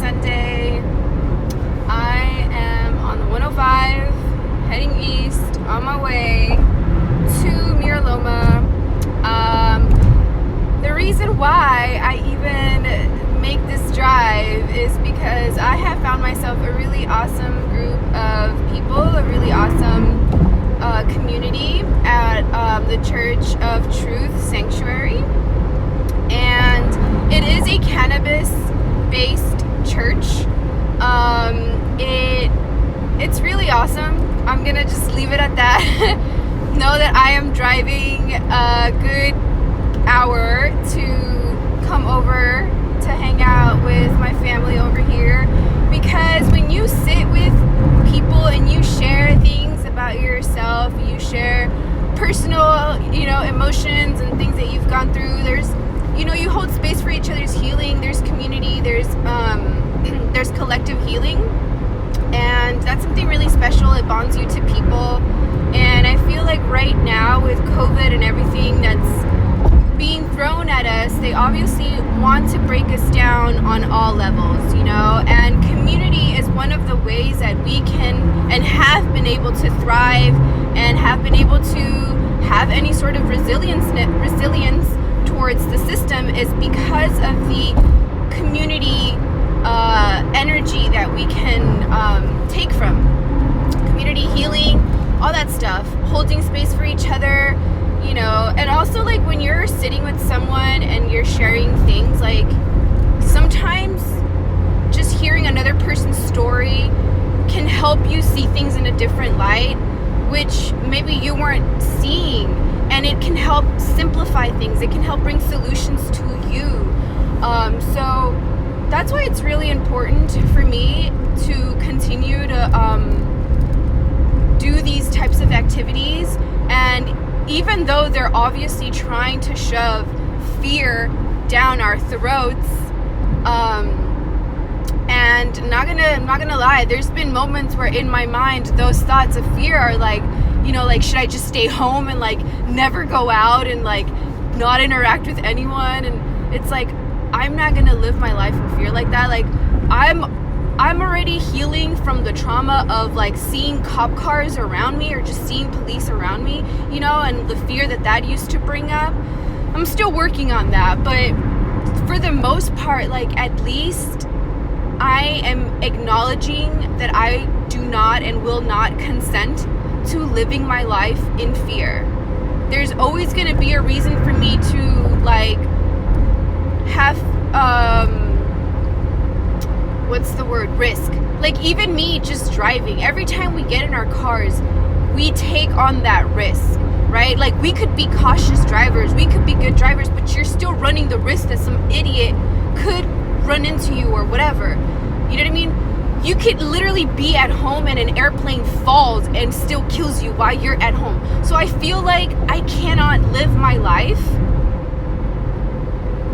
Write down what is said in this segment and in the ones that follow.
Sunday. I am on the 105 heading east on my way to Mira Loma. The reason why I even make this drive is because I have found myself a really awesome group of people, a really awesome community at the Church of Truth Sanctuary. And it is a cannabis-based church. It's really awesome. I'm gonna just leave it at that. Know that I am driving a good hour to come over to hang out with my family over here, because when you sit with people and you share things about yourself, you share personal, emotions and things that you've gone through, you hold space for each other's healing, there's community, there's collective healing, and that's something really special. It bonds you to people. And I feel like right now with COVID and everything that's being thrown at us, they obviously want to break us down on all levels, and community is one of the ways that we can and have been able to thrive and have been able to have any sort of resilience towards the system, is because of the community energy that we can take from community healing, all that stuff, holding space for each other, and also like when you're sitting with someone and you're sharing things, like sometimes just hearing another person's story can help you see things in a different light, which maybe you weren't seeing, and it can help simplify things. It can help bring solutions to you. So that's why it's really important for me to continue to do these types of activities. And even though they're obviously trying to shove fear down our throats, and I'm not gonna lie, there's been moments where in my mind those thoughts of fear are like, should I just stay home and like never go out and like not interact with anyone? And it's like, I'm not gonna live my life in fear like that. Like I'm already healing from the trauma of like seeing cop cars around me or just seeing police around me, and the fear that used to bring up. I'm still working on that, but for the most part, like at least I am acknowledging that I do not and will not consent to living my life in fear. There's always going to be a reason for me to like have risk. Like even me just driving, every time we get in our cars, we take on that risk, right? Like we could be cautious drivers, we could be good drivers, but you're still running the risk that some idiot could run into you or whatever. You know what I mean? You could literally be at home and an airplane falls and still kills you while you're at home. So I feel like I cannot live my life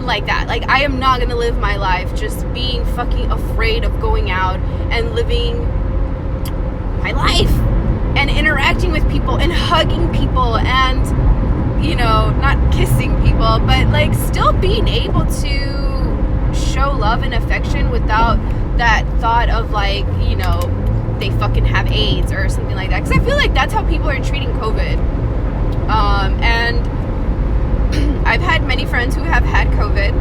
like that. Like I am not gonna live my life just being fucking afraid of going out and living my life and interacting with people and hugging people and not kissing people, but like still being able to show love and affection without that thought of like they fucking have AIDS or something like that, because I feel like that's how people are treating COVID. And I've had many friends who have had COVID,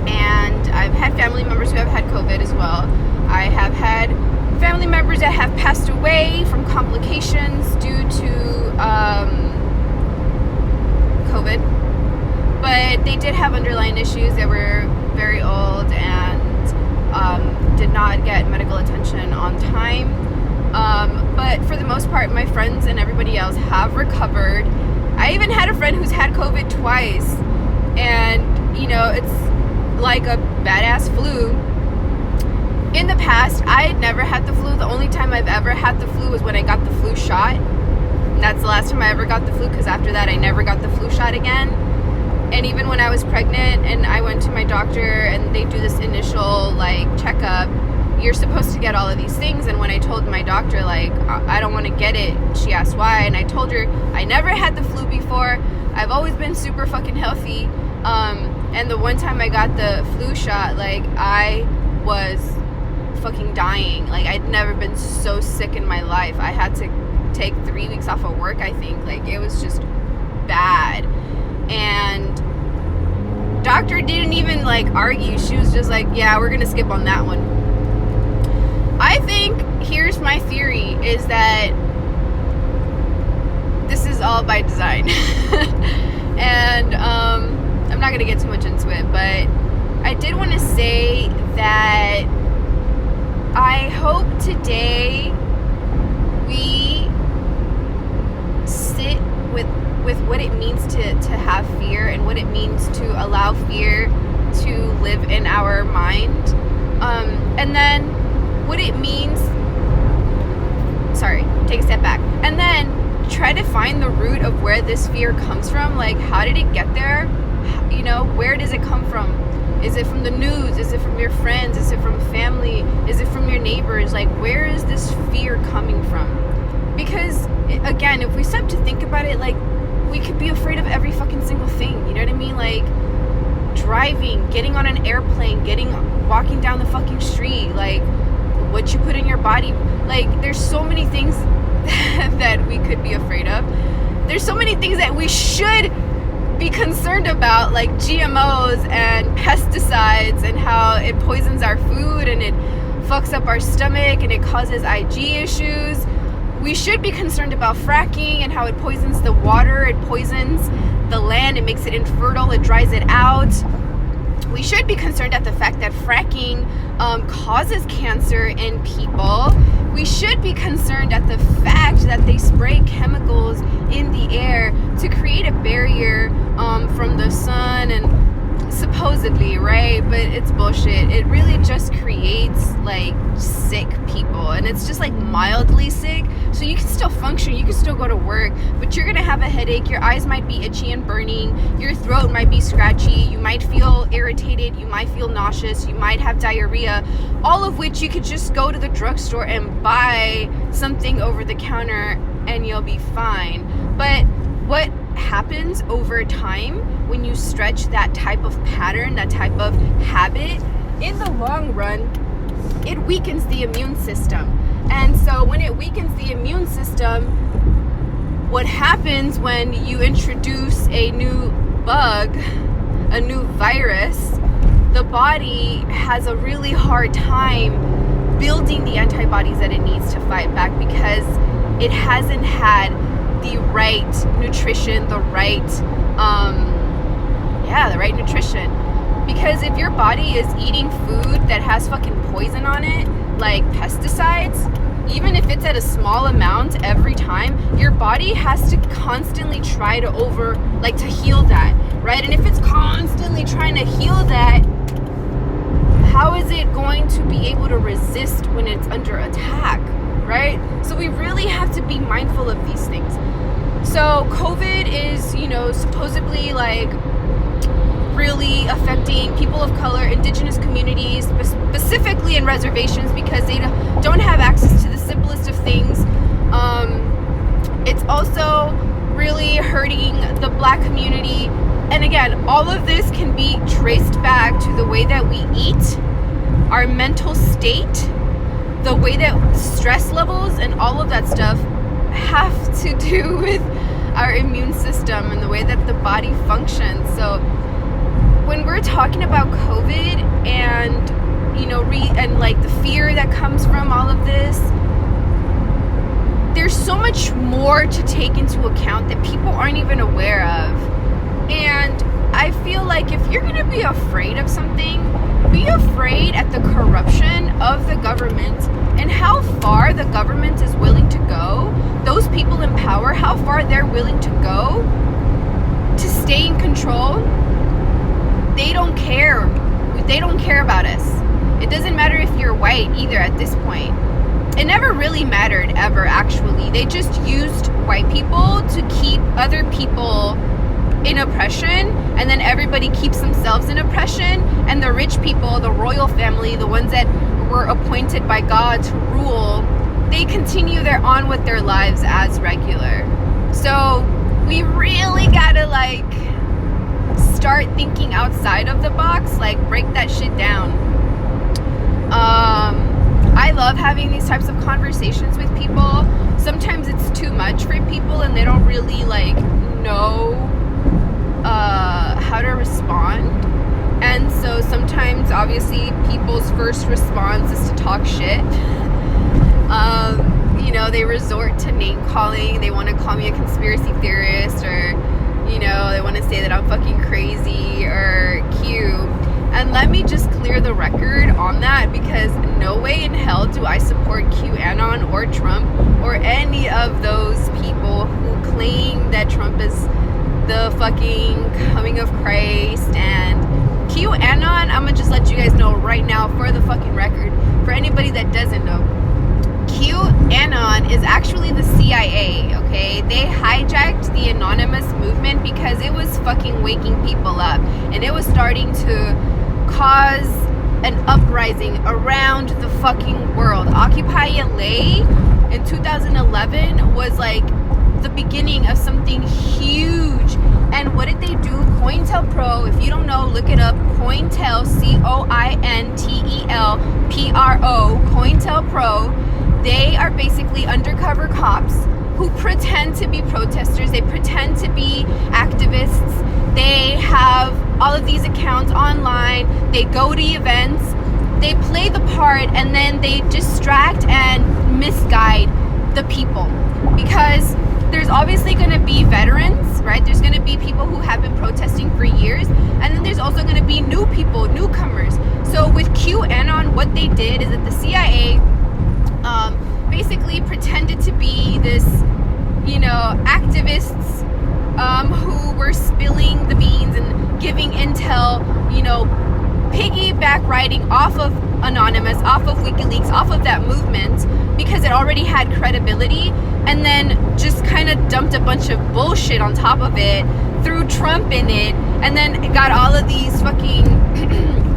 and I've had family members who have had COVID as well. I have had family members that have passed away from complications due to COVID, but they did have underlying issues. They were very old and did not get medical attention on time. But for the most part, my friends and everybody else have recovered. I even had a friend who's had COVID twice, and it's like a badass flu. In the past, I had never had the flu. The only time I've ever had the flu was when I got the flu shot, and that's the last time I ever got the flu, because after that I never got the flu shot again. And even when I was pregnant and I went to my doctor and they do this initial like checkup, you're supposed to get all of these things. And when I told my doctor, like, I don't want to get it, she asked why. And I told her I never had the flu before. I've always been super fucking healthy. And the one time I got the flu shot, like, I was fucking dying. Like, I'd never been so sick in my life. I had to take 3 weeks off of work, I think. Like, it was just bad. And doctor didn't even like argue. She was just like, yeah, we're gonna skip on that one. I think, here's my theory, is that this is all by design. And I'm not gonna get too much into it, but I did want to say that I hope today we sit with what it means to have fear, and what it means to allow fear to live in our mind, and then what it means, take a step back, and then try to find the root of where this fear comes from. Like, how did it get there? You know, where does it come from? Is it from the news? Is it from your friends? Is it from family? Is it from your neighbors? Like, where is this fear coming from? Because, again, if we stop to think about it, like, we could be afraid of every fucking single thing. You know what I mean? Like, driving, getting on an airplane, walking down the fucking street, like, what you put in your body. Like, there's so many things that we could be afraid of. There's so many things that we should be concerned about, like GMOs and pesticides, and how it poisons our food, and it fucks up our stomach, and it causes IG issues. We should be concerned about fracking and how it poisons the water, it poisons the land, it makes it infertile, it dries it out. We should be concerned at the fact that fracking causes cancer in people. We should be concerned at the fact that they spray chemicals in the air to create a barrier from the sun, and supposedly, right? But it's bullshit. It really just creates like sick people, and it's just like mildly sick. So you can still function, you can still go to work, but you're gonna have a headache, your eyes might be itchy and burning, your throat might be scratchy, you might feel irritated, you might feel nauseous, you might have diarrhea, all of which you could just go to the drugstore and buy something over the counter and you'll be fine. But what happens over time when you stretch that type of pattern, that type of habit, in the long run, it weakens the immune system. And so when it weakens the immune system, what happens when you introduce a new bug, a new virus, the body has a really hard time building the antibodies that it needs to fight back, because it hasn't had the right nutrition, the right nutrition. Because if your body is eating food that has fucking poison on it, like pesticides, even if it's at a small amount every time, your body has to constantly try to heal that, right? And if it's constantly trying to heal that, how is it going to be able to resist when it's under attack, right? So we really have to be mindful of these things. So COVID is, supposedly like really affecting people of color, indigenous communities, specifically in reservations, because they don't have access to the simplest of things. It's also really hurting the Black community. And again, all of this can be traced back to the way that we eat, our mental state, the way that stress levels and all of that stuff have to do with our immune system and the way that the body functions. So when we're talking about COVID and like the fear that comes from all of this, there's so much more to take into account that people aren't even aware of. And I feel like if you're gonna be afraid of something, be afraid at the corruption of the government and how far the government is willing to go. Those people in power, how far they're willing to go to stay in control. They don't care. They don't care about us. It doesn't matter if you're white either at this point. It never really mattered ever, actually. They just used white people to keep other people in oppression, and then everybody keeps themselves in oppression, and the rich people, the royal family, the ones that were appointed by God to rule, they continue on with their lives as regular. So we really gotta start thinking outside of the box, break that shit down. I love having these types of conversations with people. Sometimes it's too much for people and they don't really like know how to respond. And so sometimes obviously people's first response is to talk shit. You know, they resort to name calling. They want to call me a conspiracy theorist, or, you know, they want to say that I'm fucking crazy or cute. And let me just clear the record on that, because no way in hell do I support QAnon or Trump or any of those people who claim that Trump is the fucking coming of Christ. And QAnon, I'm gonna just let you guys know right now for the fucking record, for anybody that doesn't know, QAnon is actually the CIA, okay? They hijacked the anonymous movement because it was fucking waking people up, and it was starting to cause an uprising around the fucking world. Occupy LA in 2011 was like the beginning of something huge. And what did they do? COINTELPRO, if you don't know, look it up. COINTEL, COINTELPRO, COINTELPRO. They are basically undercover cops who pretend to be protesters. They pretend to be activists. They have all of these accounts online. They go to events. They play the part, and then they distract and misguide the people. Because there's obviously going to be veterans, right? There's going to be people who have been protesting for years. And then there's also going to be new people, newcomers. So with QAnon, what they did is that the CIA basically pretended to be this, you know, activists who were spilling the beans and giving intel, you know, piggyback riding off of Anonymous, off of WikiLeaks, off of that movement, because it already had credibility, and then just kind of dumped a bunch of bullshit on top of it, threw Trump in it, and then it got all of these fucking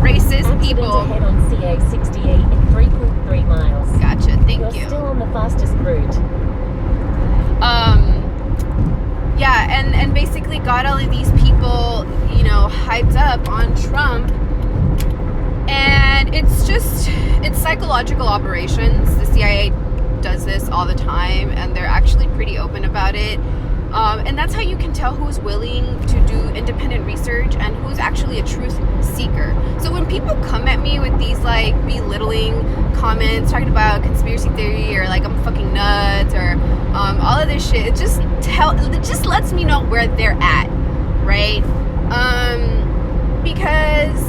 racist people. Ahead on CA 68 in 3.3 miles. Gotcha, thank you. You're still on the fastest route. Yeah, and basically got all of these people, you know, hyped up on Trump. And it's psychological operations. The CIA does this all the time, and they're actually pretty open about it. And that's how you can tell who's willing to do independent research and who's actually a truth seeker. So when people come at me with these like belittling comments talking about conspiracy theory or like I'm fucking nuts or all of this shit, it just lets me know where they're at, right? Because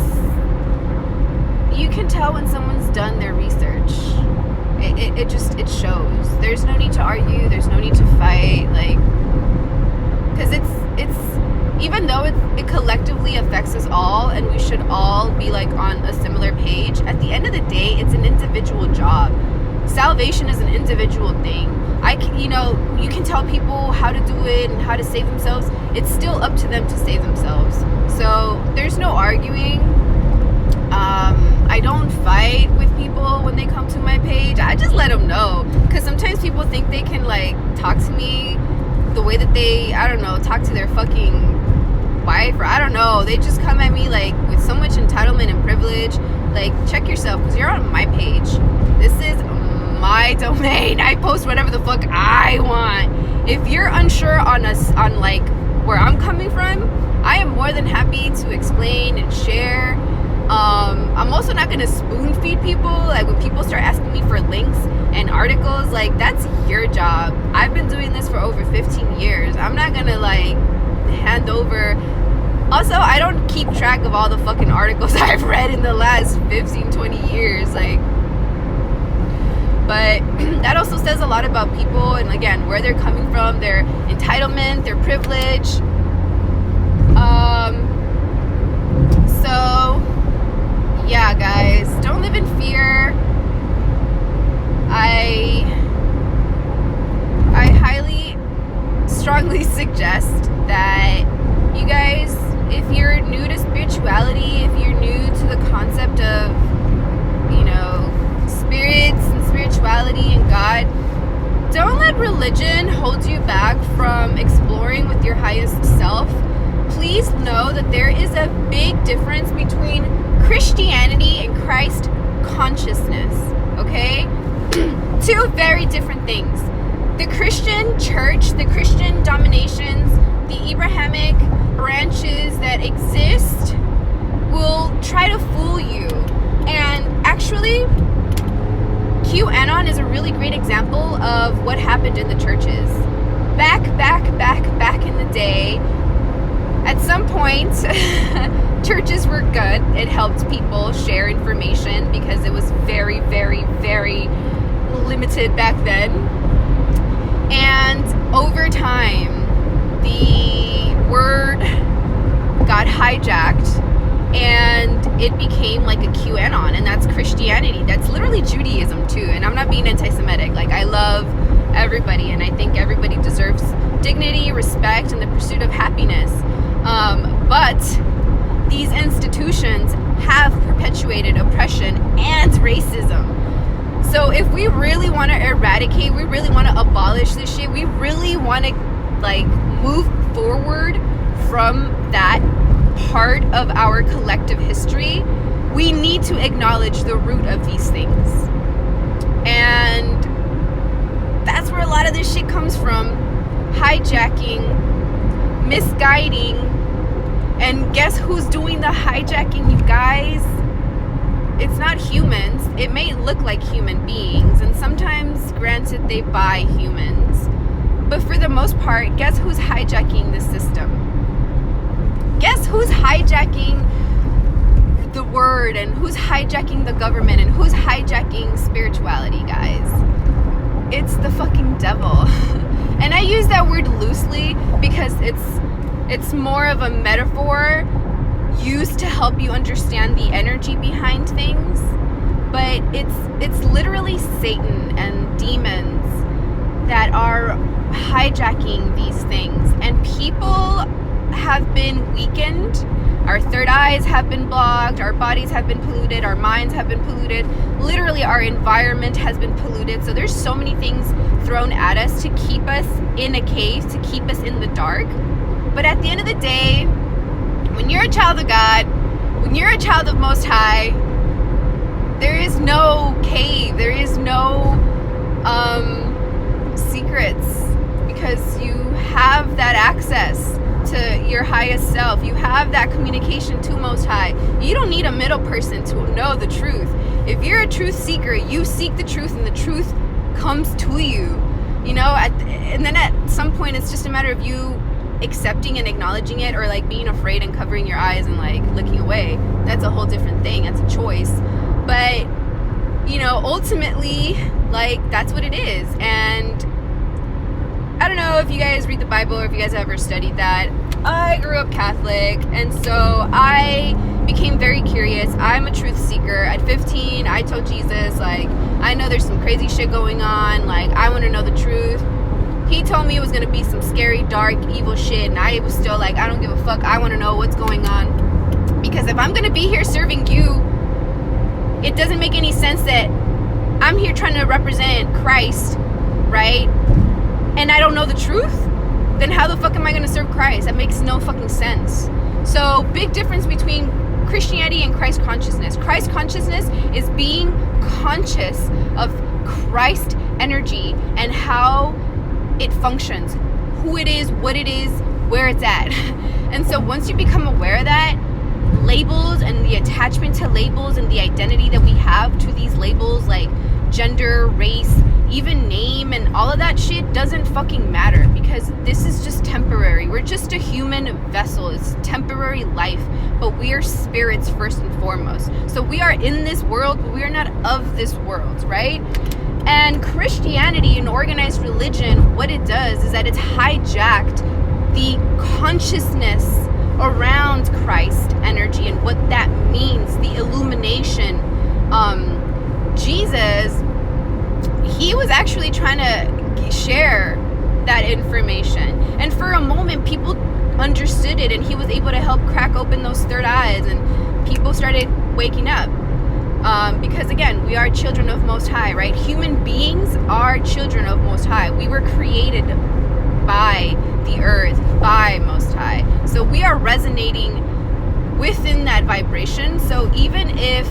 you can tell when someone's done their research. It shows. There's no need to argue. There's no need to fight. Like, because it's even though it collectively affects us all, and we should all be like on a similar page. At the end of the day, it's an individual job. Salvation is an individual thing. You can tell people how to do it and how to save themselves. It's still up to them to save themselves. So there's no arguing. I don't fight with people when they come to my page. I just let them know, because sometimes people think they can like talk to me the way that they, I don't know, talk to their fucking wife, or I don't know. They just come at me like with so much entitlement and privilege. Like, check yourself, because you're on my page. This is my domain. I post whatever the fuck I want. If you're unsure on like where I'm coming from, I am more than happy to explain and share. I'm also not gonna spoon feed people. Like, when people start asking me for links and articles, like, that's your job. I've been doing this for over 15 years. I'm not gonna like hand over. Also, I don't keep track of all the fucking articles I've read in the last 15, 20 years. Like, but that also says a lot about people, and again, where they're coming from, their entitlement, their privilege. So yeah, guys, don't live in fear. I highly, strongly suggest that you guys, if you're new to spirituality, if you're new to the concept of, you know, spirits and spirituality and God, don't let religion hold you back from exploring with your highest self. Please know that there is a big difference between Christianity and Christ consciousness, okay? Two very different things. The Christian church, the Christian dominations, the Abrahamic branches that exist will try to fool you. And actually, QAnon is a really great example of what happened in the churches. Back in the day, at some point, churches were good. It helped people share information because it was very, very, very limited back then. And over time, the word got hijacked and it became like a QAnon, and that's Christianity. That's literally Judaism too. And I'm not being anti-Semitic. Like, I love everybody, and I think everybody deserves dignity, respect, and the pursuit of happiness. But these institutions have perpetuated oppression and racism. So if we really want to eradicate, we really want to abolish this shit, we really want to like move forward from that part of our collective history, we need to acknowledge the root of these things. And that's where a lot of this shit comes from. Hijacking, misguiding, and guess who's doing the hijacking, you guys? It's not humans. It may look like human beings, and sometimes, granted, they buy humans. But for the most part, guess who's hijacking the system? Guess who's hijacking the word, and who's hijacking the government, and who's hijacking spirituality, guys? It's the fucking devil. And I use that word loosely because it's more of a metaphor used to help you understand the energy behind things. But it's literally Satan and demons that are hijacking these things, and people have been weakened. Our third eyes have been blocked, our bodies have been polluted, our minds have been polluted, literally our environment has been polluted. So there's so many things thrown at us to keep us in a cave, to keep us in the dark. But at the end of the day, when you're a child of God, when you're a child of Most High, there is no cave, there is no secrets, because you have that access to your highest self. You have that communication to Most High. You don't need a middle person to know the truth. If you're a truth seeker, you seek the truth, and the truth comes to you. You know, and then at some point, it's just a matter of you accepting and acknowledging it, or like being afraid and covering your eyes and like looking away. That's a whole different thing. That's a choice. But, you know, ultimately, like, that's what it is. And I don't know if you guys read the Bible or if you guys ever studied that. I grew up Catholic, and so I became very curious. I'm a truth seeker. At 15, I told Jesus, like, I know there's some crazy shit going on. Like, I want to know the truth. He told me it was going to be some scary, dark, evil shit, and I was still like, I don't give a fuck. I want to know what's going on. Because if I'm going to be here serving you, it doesn't make any sense that I'm here trying to represent Christ, right? And I don't know the truth, then how the fuck am I going to serve Christ? That makes no fucking sense. So, big difference between Christianity and Christ consciousness. Christ consciousness is being conscious of Christ energy and how it functions, who it is, what it is, where it's at. And so once you become aware of that, labels and the attachment to labels and the identity that we have to these labels, like gender, race, even name, and all of that shit doesn't fucking matter, because this is just temporary. We're just a human vessel. It's temporary life, but we are spirits first and foremost. So we are in this world, but we are not of this world, right? And Christianity and organized religion, what it does is that it's hijacked the consciousness around Christ energy and what that means, the illumination. Jesus, he was actually trying to share that information, and for a moment people understood it, and he was able to help crack open those third eyes, and people started waking up. Because again, we are children of Most High, right? Human beings are children of Most High. We were created by the earth, by Most High. So we are resonating within that vibration. So even if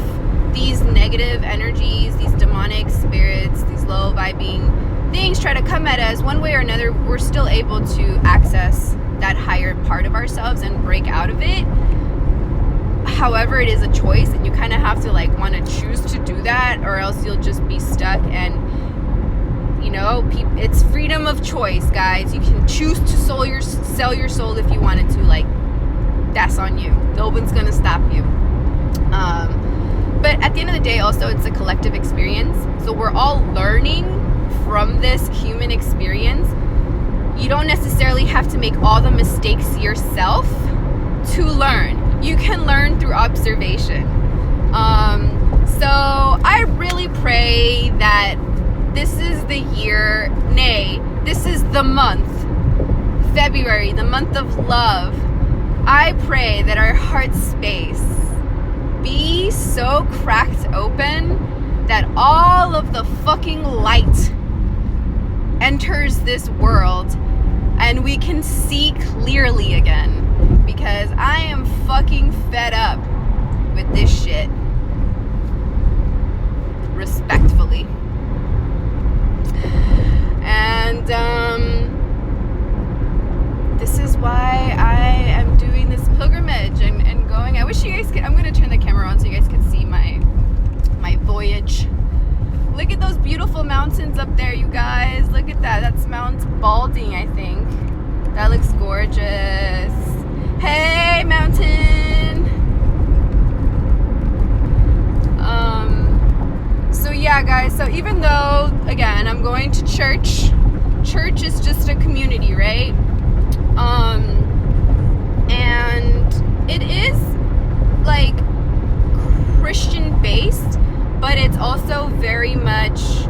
these negative energies, these demonic spirits, these low vibing things try to come at us, one way or another, we're still able to access that higher part of ourselves and break out of it. However, it is a choice, and you kind of have to like want to choose to do that, or else you'll just be stuck. And you know, it's freedom of choice, guys. You can choose to sell your soul if you wanted to. Like, that's on you. No one's gonna stop you. But at the end of the day, also, it's a collective experience. So we're all learning from this human experience. You don't necessarily have to make all the mistakes yourself to learn. You can learn through observation. So I really pray that this is the year, nay, this is the month, February, the month of love. I pray that our heart space be so cracked open that all of the fucking light enters this world and we can see clearly again. Because I am fucking fed up with this shit. Respectfully. And this is why I am doing this pilgrimage and going. I wish you guys could, I'm going to turn the camera on so you guys can see my voyage. Look at those beautiful mountains up there, you guys. Look at that. That's Mount Balding, I think. That looks gorgeous. Hey, mountain. So yeah, guys. So even though, again, I'm going to church is just a community, right? And it is like Christian based, but it's also very much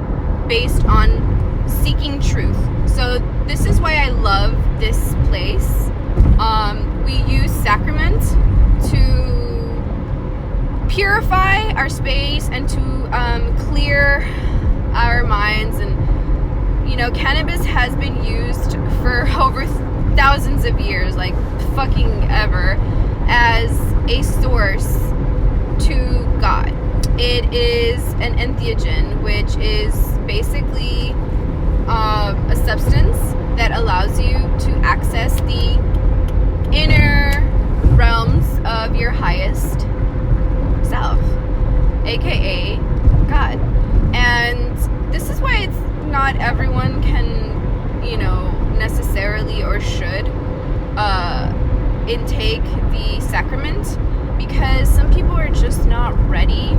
based on seeking truth. So this is why I love this place. We use sacrament to purify our space and to clear our minds. And you know, cannabis has been used for over thousands of years, like fucking ever, as a source to God. It is an entheogen, which is basically a substance that allows you to access the inner realms of your highest self, aka God. And this is why it's not everyone can, you know, necessarily or should intake the sacrament, because some people are just not ready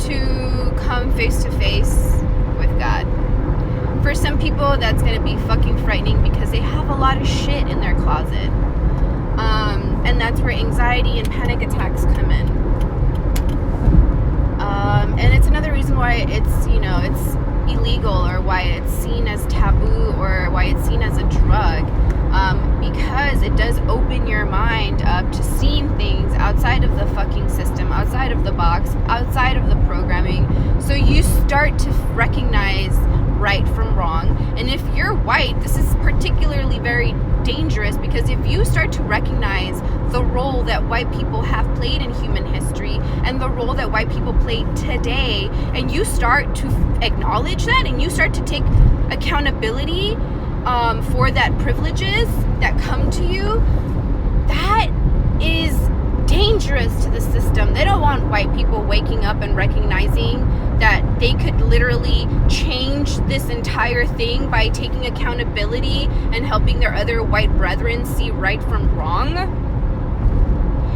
to come face to face with God. For some people, that's going to be fucking frightening because they have a lot of shit in their closet. And that's where anxiety and panic attacks come in. And it's another reason why it's, you know, it's illegal, or why it's seen as taboo, or why it's seen as a drug. Because it does open your mind up to seeing things outside of the fucking system, outside of the box, outside of the programming. So you start to recognize right from wrong. And if you're white, this is particularly very dangerous, because if you start to recognize the role that white people have played in human history and the role that white people play today, and you start to acknowledge that and you start to take accountability for that privileges that come to you, that is dangerous to the system. They don't want white people waking up and recognizing that they could literally change this entire thing by taking accountability and helping their other white brethren see right from wrong.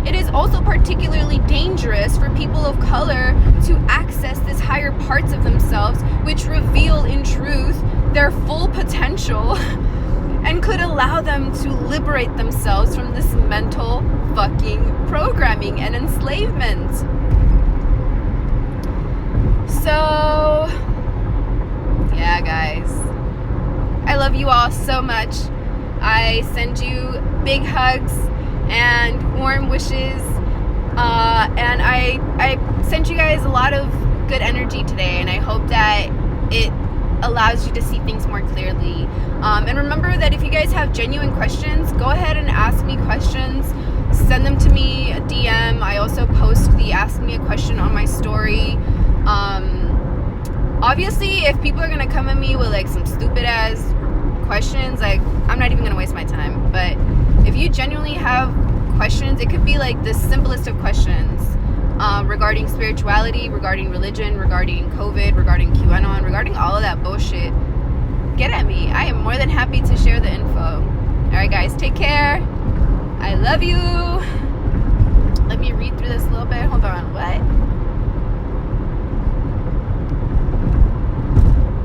It is also particularly dangerous for people of color to access these higher parts of themselves, which reveal in truth their full potential and could allow them to liberate themselves from this mental fucking programming and enslavement. So, yeah, guys, I love you all so much. I send you big hugs and warm wishes, and I sent you guys a lot of good energy today, and I hope that it allows you to see things more clearly. And remember that if you guys have genuine questions, go ahead and ask me questions. Send them to me a DM. I also post the Ask Me a Question on my story. Obviously, if people are gonna come at me with like some stupid ass questions, like I'm not even gonna waste my time. But if you genuinely have questions, it could be like the simplest of questions regarding spirituality, regarding religion, regarding COVID, regarding QAnon, regarding all of that bullshit. Get at me. I am more than happy to share the info. All right, guys, take care. I love you. Let me read through this a little bit. Hold on. What?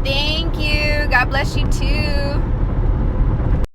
Thank you. God bless you too.